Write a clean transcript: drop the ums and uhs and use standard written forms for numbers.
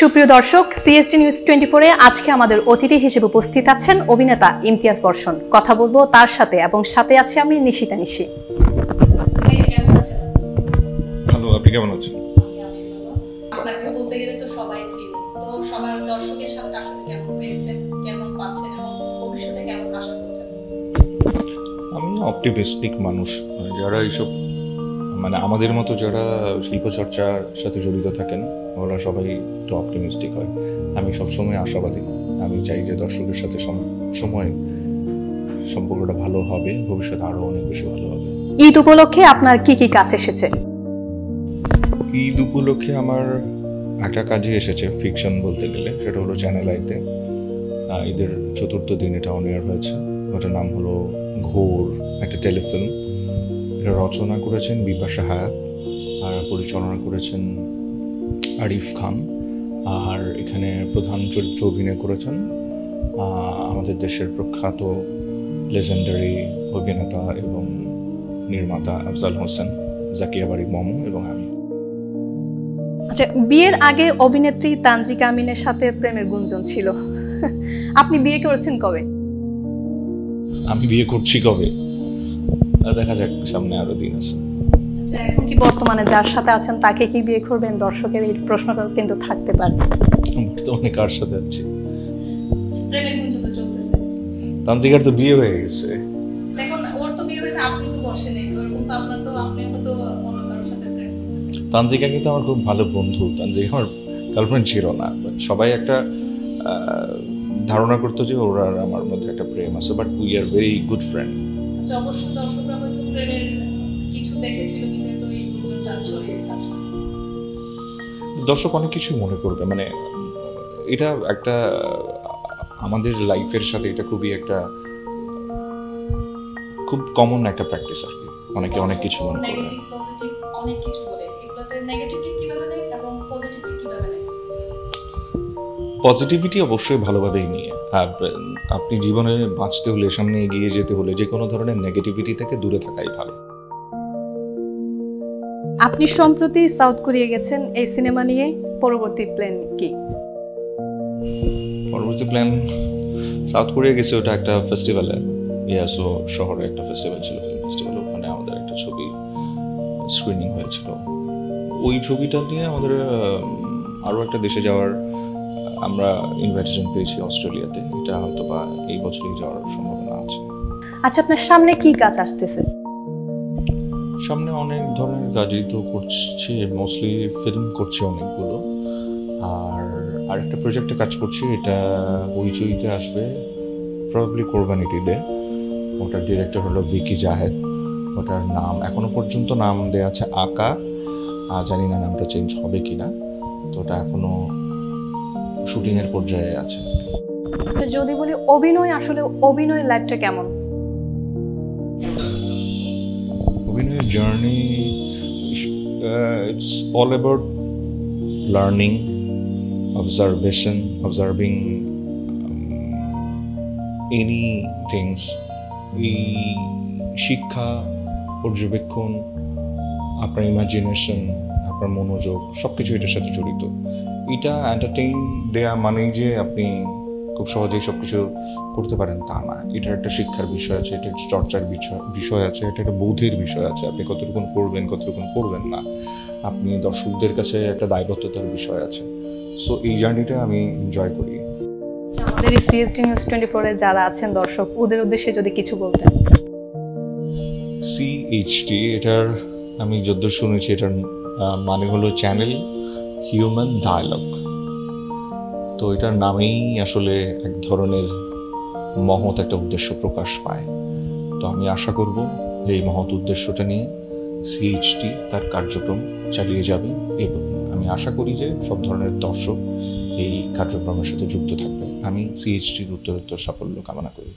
সুপ্রিয় দর্শক, CST news 24-এ আজকে আমাদের অতিথি হিসেবে উপস্থিত আছেন অভিনেতা ইমতিয়াজ বর্ষণ। কথা বলবো তার সাথে এবং সাথে আছে আমি নিশিতা নিশি। ভালো, আপনি কেমন আছেন? আপনাকে বলতে গেলে তো সবাই চিনি, তো সবার দর্শকের সাথে আসলে কেমন পেয়েছেন, কেমন পাচ্ছেন এবং ভবিষ্যতে কেমন আশা করছেন? আমি অপটিমিস্টিক মানুষ, যারা এইসব আমাদের মতো যারা শিল্পচর্চার সাথে জড়িত থাকেন ওরা সবাই একটু অপটিমিস্টিক হয়। আমি সবসময় আশাবাদী। আমি চাই যে দর্শকের সাথে সময় সম্পর্কটা ভালো হবে, ভবিষ্যতে আরো অনেক বেশি ভালো হবে। ঈদ উপলক্ষে আপনার কি কি কাজ এসেছে? ঈদ উপলক্ষে আমার একটা কাজে এসেছে, ফিকশন বলতে গেলে, সেটা হলো চ্যানেল আইতে। ঈদের চতুর্থ দিন এটা অন এয়ার হয়েছে। ওটার নাম হলো ঘোর, একটা টেলিফিল্ম। এটা রচনা করেছেন বিপাশা হায়াত আর পরিচালনা করেছেন আরিফ খান। আর এখানে প্রধান চরিত্র অভিনয় করেছেন আমাদের দেশের প্রখ্যাত লেজেন্ডারি অভিনেতা এবং নির্মাতা আফজাল হোসেন, জাকিয়া বাড়ি মমো এবং আমি। আচ্ছা, বিয়ের আগে অভিনেত্রী তানজিকা আমিনের সাথে প্রেমের গুঞ্জন ছিল। আপনি বিয়ে করেছেন কবে? আমি বিয়ে করছি কবে দেখা যাক, সামনে আরো দিন আছে। আচ্ছা, এখন কি বর্তমানে যার সাথে আছেন তাকে কি বিয়ে করবেন? দর্শকের এই প্রশ্নটা কিন্তু থাকতে পারে। বর্তমানে কার সাথে আছি? প্রেমের গুঞ্জন তো চলতেছে। তানজিকার তো বিয়ে হয়ে গেছে। দেখুন, ওর তো বিয়ে হয়েছে, আপনি তো বসেন, এরকম তো আপনার তো আপনি হয়তো অন্য কারোর সাথে প্রেম করতেছেন। তানজিকা কিন্তু আমার খুব ভালো বন্ধু। তানজিকা আমার গার্লফ্রেন্ড ছিল না, সবাই একটা ধারণা করতো যে ওর আর আমার মধ্যে একটা প্রেম আছে, but we are very good friend. অবশ্যই দর্শকরা হয়তো প্রেমের কিছু দেখেছিল, বিধায় তো এই গুঞ্জনটা ছড়িয়েছে। দর্শক অনেক কিছু মনে করবে, এটা একটা আমাদের লাইফের সাথে এটা খুবই একটা খুব কমন একটা প্র্যাকটিস আর কি। অনেকে অনেক কিছু মনে করে, নেগেটিভ পজিটিভ অনেক কিছু বলে। এগুলোতে নেগেটিভলি কিভাবে নেয় এবং পজিটিভলি কিভাবে নেয়? পজিটিভিটি অবশ্যই ভালোভাবেই নিয়ে। আপনি জীবনে বাঁচতে হলে, সামনে এগিয়ে যেতে হলে যে কোনো ধরনের নেগেটিভিটি থেকে দূরে থাকাই ভালো। আপনি সম্প্রতি সাউথ কোরিয়া গেছেন, এই সিনেমা নিয়ে পরবর্তী প্ল্যান কি? পরবর্তী প্ল্যান, সাউথ কোরিয়া গেছে ওটা একটা ফেস্টিভ্যালে, ইয়াসো শহরে একটা ফেস্টিভ্যাল ছিল, ফিল্ম ফেস্টিভ্যাল। ওখানে আমাদের একটা ছবি স্ক্রিনিং হয়েছিল। ওই ছবিটা নিয়ে আমাদের আরও একটা দেশে যাওয়ার আমরা ইনভাইটেশন পেয়েছি, অস্ট্রেলিয়াতে। এটা হয়তো বা এই বছরই যাওয়ার সম্ভাবনা আছে। আচ্ছা, আপনার সামনে কি কাজ আসতেছে? সামনে অনেক ধরনের কাজই তো করছি, মোস্টলি ফিল্ম করছি অনেকগুলো। আর একটা প্রজেক্টে কাজ করছি, এটা হইচইতে আসবে প্রবাবলি কোরবানির ঈদে। ওটার ডিরেক্টর হলো ভিকি জাহেদ। ওটার নাম এখনো পর্যন্ত নাম দেওয়া আছে আকা, জানি না নামটা চেঞ্জ হবে কিনা। তো ওটা এখনো শুটিং এর পর্যায়ে আছে। আচ্ছা, যদি বলি অভিনয়, আসলে অভিনয় লাইফটা কেমন? অভিনয়ের journey, it's all about learning, observing any things. এই শিক্ষা, পর্যবেক্ষণ, আপনার ইমাজিনেশন, আপনার মনোযোগ, সব কিছু এটার সাথে জড়িত। এটা এন্টারটেইন দেয়া মানেই যে আপনি খুব সহজেই সব কিছু করতে পারেন তা না। এটার একটা শিক্ষার বিষয় আছে, এটা একটা চর্চার বিষয় আছে, এটা একটা বোধের বিষয় আছে। আপনি কতটুকু করবেন, কতটুকু করবেন না, আপনি দর্শকদের কাছে একটা দায়বদ্ধতার বিষয় আছে। সো এই জার্নিটা আমি এনজয় করি। আমাদের এই সিএসটি নিউজ 24-এ যারা আছেন দর্শক, ওদের উদ্দেশ্যে যদি কিছু বলতেন। সিএইচটি, এটার আমি যতদূর শুনেছি এটার মানে হলো চ্যানেল হিউম্যান ডায়ালগ। তো এটার নামেই আসলে এক ধরনের মহৎ একটা উদ্দেশ্য প্রকাশ পায়। তো আমি আশা করব এই মহৎ উদ্দেশ্যটা নিয়ে সিএইচটি তার কার্যক্রম চালিয়ে যাবে এবং আমি আশা করি যে সব ধরনের দর্শক এই কার্যক্রমের সাথে যুক্ত থাকবে। আমি সিএইচটির উত্তরোত্তর সাফল্য কামনা করি।